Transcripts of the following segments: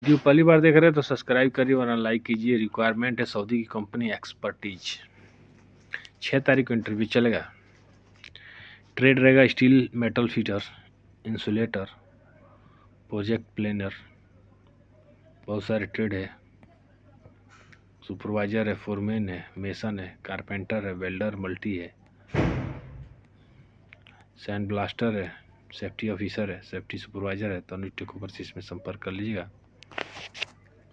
जो पहली बार देख रहे हैं तो सब्सक्राइब करिए वरना लाइक कीजिए। रिक्वायरमेंट है सऊदी की कंपनी एक्सपर्टीज। 6 तारीख को इंटरव्यू चलेगा। ट्रेड रहेगा steel metal fitter, insulator, project planner, बहुत सारे ट्रेड है। सुपरवाइजर है, फोरमैन है, मेसन है, कारपेंटर है, वेल्डर मल्टी है, सैंड ब्लास्टर है, सेफ्टी ऑफिसर है, सेफ्टी सुपरवाइजर है। तो अनुज टेकोवर से इसमें संपर्क कर लीजिएगा।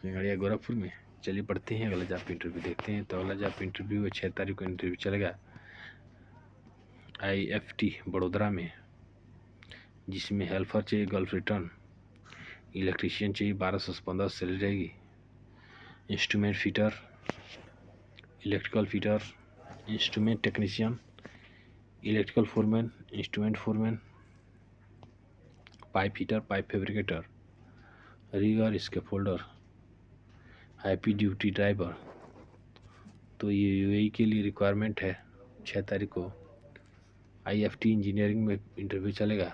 सिंगड़िया गोरखपुर में। चलिए पढ़ते हैं अगला जॉब इंटरव्यू देखते हैं। तो अगला जॉब इंटरव्यू है 6 तारीख को इंटरव्यू चलेगा IFT बड़ोदरा में, जिसमें हेल्पर चाहिए गल्फ रिटर्न, इलेक्ट्रीशियन चाहिए 1200 से 1500 सैलरी रहेगी, instrument fitter, electrical fitter, instrument technician, electrical foreman, instrument foreman, pipe fitter, pipe fabricator, rigger, scaffolder, happy duty driver. तो ये UAE के लिए रिक्वायरमेंट है। 6 तारीख को IFT इंजीनियरिंग में इंटरव्यू चलेगा।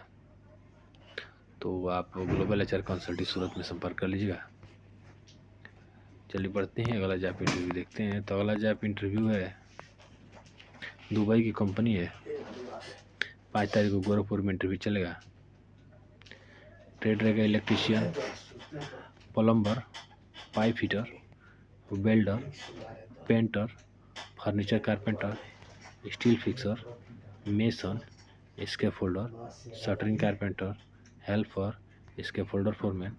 तो आप ग्लोबल HR कंसल्टिंग सूरत में संपर्क कर लीजिएगा। चलिए बढ़ते हैं अगला जॉब इंटरव्यू देखते हैं। तो अगला जॉब इंटरव्यू है दुबई की कंपनी है। 5 तारीख को गोरखपुर में इंटरव्यू चलेगा। ट्रेड रहेगा electrician, plumber, pipe fitter, welder, painter, furniture carpenter, steel fixer, mason, scaffolder, shuttering carpenter, helper, scaffolder foreman,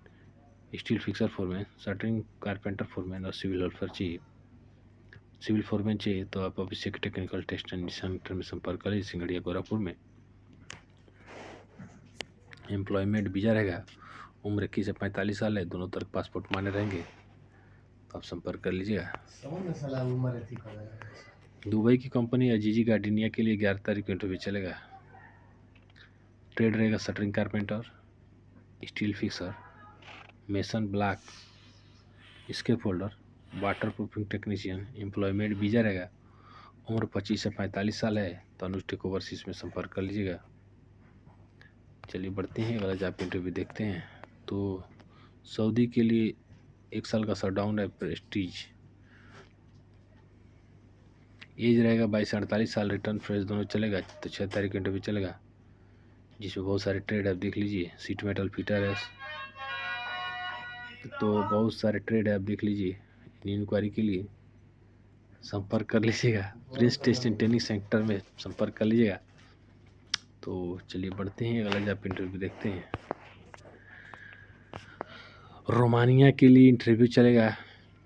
steel fixer foreman, shuttering carpenter foreman और सिविल हेल्पर चाहिए। सिविल फोरमैन चाहिए तो आप अभिषेक टेक्निकल टेस्ट एंड सेंटर में संपर्क करें, सिंगड़िया गोरखपुर में। Employment visa रहेगा। उम्र 21 से 45 साल है। दोनों तरफ पासपोर्ट मान्य रहेंगे। तो आप संपर्क कर लीजिएगा। दुबई की कंपनी अजीजी गार्डिनिया के लिए 11 तारीख को इंटरव्यू चलेगा। ट्रेड रहेगा shuttering carpenter, steel fixer, mason block, scaffolder, water proofing technician. Employment visa रहेगा। उम्र 25 से 45 साल है। तो अनुज टेक ओवरसीज में संपर्क कर लीजिएगा। चलिए बढ़ते हैं अगला जॉब इंटरव्यू देखते हैं। तो सऊदी के लिए 1 साल का शटडाउन है प्रेस्टीज। एज रहेगा 22 से 48 साल। रिटर्न फ्रेश दोनों चलेगा। तो 6 तारीख को इंटरव्यू चलेगा, जिसमें बहुत सारे ट्रेड आप देख लीजिए। सीट मेटल फिटर है। तो बहुत सारे ट्रेड है आप देख लीजिए। इंक्वायरी के लिए संपर्क कर लीजिएगा। Prince test and training centre में संपर्क कर लीजिएगा। तो चलिए बढ़ते हैं अगला जॉब इंटरव्यू देखते हैं। रोमानिया के लिए इंटरव्यू चलेगा,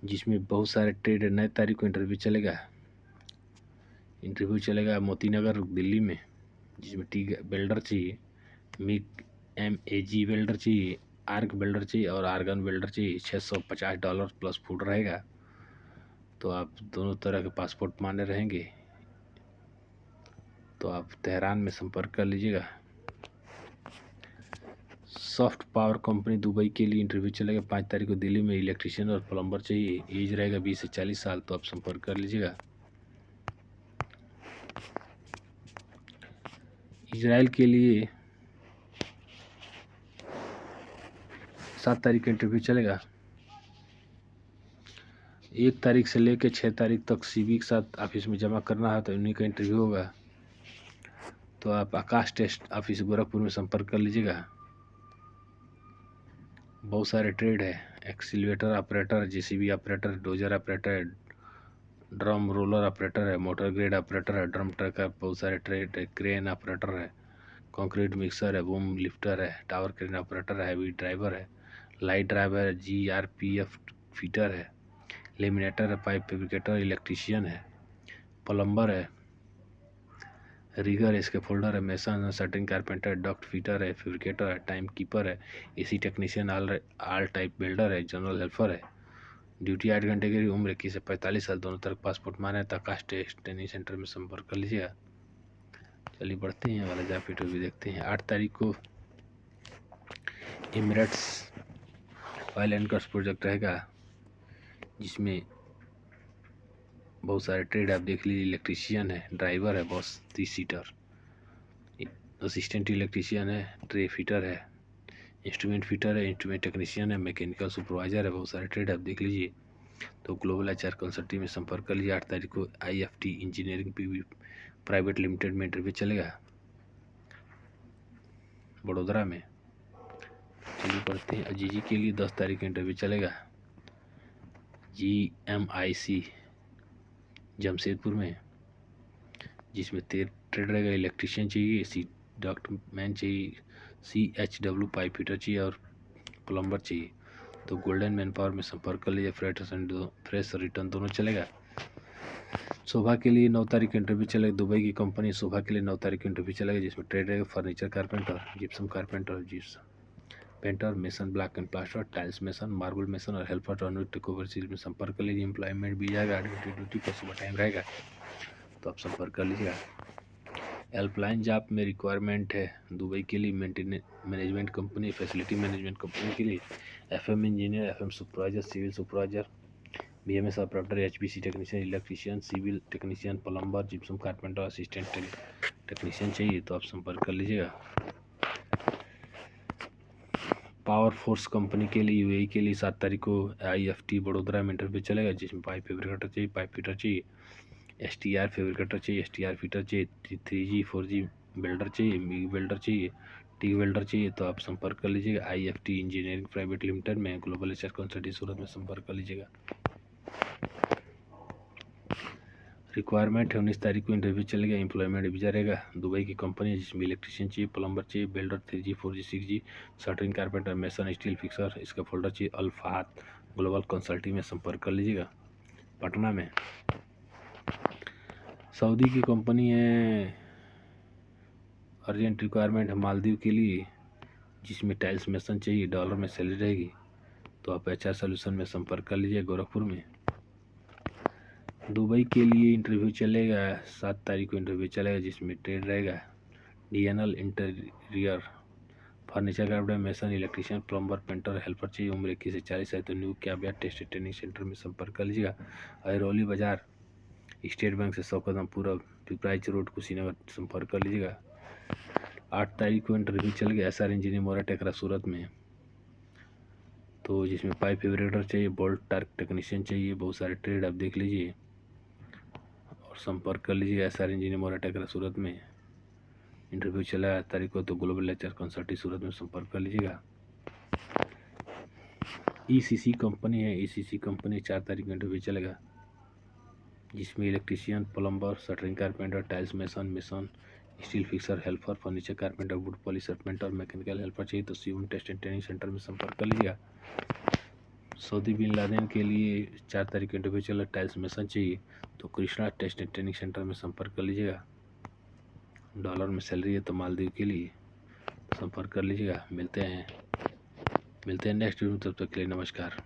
जिसमें बहुत सारे ट्रेड है। 9 तारीख को इंटरव्यू चलेगा। इंटरव्यू चलेगा मोतीनगर दिल्ली में, जिसमें टी वेल्डर चाहिए, मिग MAG वेल्डर चाहिए, आर्क वेल्डर चाहिए और आर्गन वेल्डर चाहिए। $650 प्लस फूड रहेगा। तो आप दोनों तरह के पासपोर्ट मान्य रहेंगे। तो आप तेहरान में संपर्क कर लीजिएगा। सॉफ्ट पावर कंपनी दुबई के लिए इंटरव्यू चलेगा 5 तारीख को दिल्ली में। इलेक्ट्रीशियन और प्लम्बर चाहिए। एज रहेगा 20 से 40 साल। तो आप संपर्क कर लीजिएगा। इजराइल के लिए 7 तारीख का इंटरव्यू चलेगा। 1 तारीख से लेकर 6 तारीख तक CV के साथ ऑफिस में जमा करना है। तो उन्हीं का इंटरव्यू होगा। तो आप आकाश टेस्ट ऑफिस गोरखपुर में संपर्क कर लीजिएगा। बहुत सारे ट्रेड है। Accelerator operator, JCB operator, dozer operator, drum roller operator है, मोटर ग्रेड ऑपरेटर है, ड्रम ट्रक है। बहुत सारे ट्रेड है। क्रेन ऑपरेटर है, कंक्रीट मिक्सर है, बूम लिफ्टर है, टावर क्रेन ऑपरेटर है, हैवी ड्राइवर है, लाइट ड्राइवर है, GRPF फिटर है, लेमिनेटर है, पाइप फैब्रिकेटर, इलेक्ट्रीशियन है, प्लम्बर है, रीगर, स्कैफोल्डर है, mason, shuttering carpenter, duct fitter है, फैब्रिकेटर है, टाइम कीपर है, AC technician, all type builder है, जनरल हेल्पर है। ड्यूटी 8 घंटे की। उम्र 21 से 45 साल। दोनों तरफ पासपोर्ट मान्य है। आकाश टेस्ट ट्रेनिंग सेंटर में संपर्क कर लीजिएगा। चलिए बढ़ते हैं वाला जॉब इंटरव्यू देखते हैं। 8 तारीख को Emirates oil and gas project रहेगा, जिसमें बहुत सारे ट्रेड आप देख लीजिए। इलेक्ट्रीशियन है, ड्राइवर है, बस 30 सीटर, असिस्टेंट इलेक्ट्रीशियन है, ट्रे फिटर है, इंस्ट्रूमेंट फिटर है, इंस्ट्रूमेंट टेक्नीशियन है, मैकेनिकल सुपरवाइजर है, बहुत सारे ट्रेड आप देख लीजिए। तो ग्लोबल एचआर कंसल्टिंग में संपर्क कर लीजिए। 8 तारीख को IFT engineering PV private limited में इंटरव्यू चलेगा बड़ोदरा में। चलिए पढ़ते हैं। अजीजी के लिए 10 तारीख को इंटरव्यू चलेगा GMIC जमशेदपुर में, जिसमें ट्रेड रहेगा। इलेक्ट्रीशियन चाहिए, डॉक्टर मैन चाहिए, CHW पाइप फिटर चाहिए और प्लम्बर चाहिए। तो गोल्डन मैन पावर में संपर्क कर लीजिए। फ्रेश रिटर्न दोनों चलेगा। शोभा के लिए 9 तारीख को इंटरव्यू चलेगा। दुबई की कंपनी शोभा के लिए 9 तारीख को इंटरव्यू चलेगा, जिसमें ट्रेड रहेगा furniture carpenter, gypsum carpenter, gypsum painter, mason, black and plaster, tiles mason, marble mason और हेल्पर टर्नविट ओवरसीज में संपर्क कर लीजिए। एम्प्लॉयमेंट भी जाएगा, ड्यूटी का सुबह टाइम रहेगा, तो आप संपर्क कर लीजिएगा। हेल्पलाइन जॉब में रिक्वायरमेंट है दुबई के लिए management company, facility management company के लिए FM engineer, FM supervisor, civil supervisor, BMS operator, HPC technician, electrician, civil technician, plumber, gypsum carpenter, assistant technician चाहिए, तो आप संपर्क कर लीजिएगा। पावर फोर्स कंपनी के लिए UAE के लिए 7 तारीख को IFT बड़ोदरा में इंटरव्यू चलेगा, जिसमें पाइप फैब्रिकेटर चाहिए, पाइप फिटर चाहिए, STR फैब्रिकेटर चाहिए, STR फिटर चाहिए, 3G 4G वेल्डर चाहिए, MIG वेल्डर चाहिए, TIG वेल्डर चाहिए, तो आप संपर्क कर लीजिएगा। IFT इंजीनियरिंग प्राइवेट लिमिटेड में ग्लोबल एचआर कंसल्टिंग सूरत में संपर्क कर लीजिएगा। रिक्वायरमेंट है 19 तारीख को इंटरव्यू चलेगा। एम्प्लॉयमेंट वीजा रहेगा। दुबई की कंपनी है, जिसमें इलेक्ट्रीशियन चाहिए, प्लम्बर चाहिए, builder, 3G 4G 6G shuttering carpenter, mason, steel fixer, इसका फोल्डर चाहिए। अल्फात ग्लोबल कंसल्टिंग में संपर्क कर लीजिएगा पटना में। सऊदी की कंपनी है, अर्जेंट रिक्वायरमेंट है मालदीव के लिए, जिसमें टाइल्स मेसन चाहिए, डॉलर में सैलरी रहेगी, तो आप HR सोल्यूशन में संपर्क कर लीजिए गोरखपुर में। दुबई के लिए इंटरव्यू चलेगा 7 तारीख को इंटरव्यू चलेगा, जिसमें ट्रेड रहेगा DNL interior, furniture carpenter, mason, electrician, plumber, painter, helper चाहिए। उम्र 21 से 40 है, तो न्यू कैब या टेस्ट ट्रेनिंग सेंटर में संपर्क कर लीजिएगा। अरौली बाजार, स्टेट बैंक से 100 कदम पूरब, पिपराइच रोड, कुशीनगर, संपर्क कर लीजिएगा। 8 तारीख को इंटरव्यू चलेगा SR इंजीनियर मोरा टेकरा सूरत में, तो जिसमें पाइप फैब्रिकेटर चाहिए, बोल्ट टार्क टेक्नीशियन चाहिए, बहुत सारे ट्रेड आप देख लीजिए और संपर्क कर लीजिए। SR इंजीनियर मोरा टेकरा सूरत में इंटरव्यू चला 8 तारीख को, तो ग्लोबल एचआर कंसल्टिंग सूरत में संपर्क कर लीजिएगा। ECC कंपनी है, ECC कंपनी 4 तारीख को इंटरव्यू चलेगा, जिसमें electrician, plumber, shuttering carpenter, tiles mason, steel fixer, helper, furniture carpenter, would polish painter, mechanical helper चाहिए, तो सीयूम टेस्ट एंड ट्रेनिंग सेंटर में संपर्क कर लीजिएगा। सऊदी बिन लादेन के लिए 4 तारीख को इंटरव्यू चला, टाइल्स मेसन चाहिए, तो Krishna test and training centre में संपर्क कर लीजिएगा। डॉलर में सैलरी है, तो मालदीव के लिए संपर्क कर लीजिएगा। मिलते हैं नेक्स्ट वीडियो में, तब तक के लिए नमस्कार।